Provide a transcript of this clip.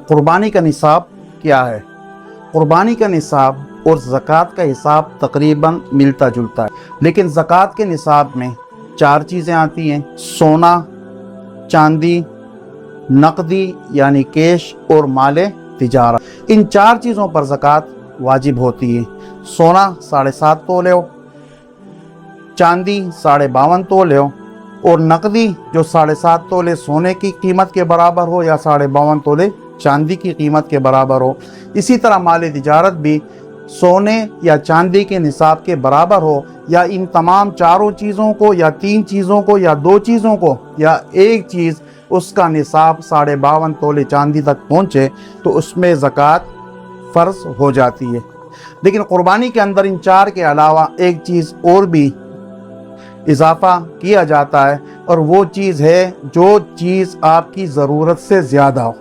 कुर्बानी का निसाब क्या है? कुर्बानी का निसाब और ज़कात का हिसाब तकरीबन मिलता जुलता है, लेकिन ज़कात के निसाब में 4 चीज़ें आती हैं: सोना, चांदी, नकदी यानी कैश और माले तिजारा। इन 4 चीज़ों पर ज़कात वाजिब होती है। सोना 7.5 तोले हो, चांदी 52.5 तोले हो और नकदी जो 7.5 तोले सोने की कीमत के बराबर हो या 52.5 तोले चांदी की कीमत के बराबर हो। इसी तरह माल तिजारत भी सोने या चांदी के निसाब के बराबर हो, या इन तमाम चारों चीज़ों को या 3 चीज़ों को या 2 चीज़ों को या एक चीज़ उसका निसाब 52.5 तोले चांदी तक पहुँचे तो उसमें ज़कात फ़र्ज हो जाती है। लेकिन क़ुरबानी के अंदर इन 4 के अलावा एक चीज़ और भी इजाफ़ा किया जाता है, और वो चीज़ है जो चीज़ आपकी ज़रूरत से ज़्यादा हो।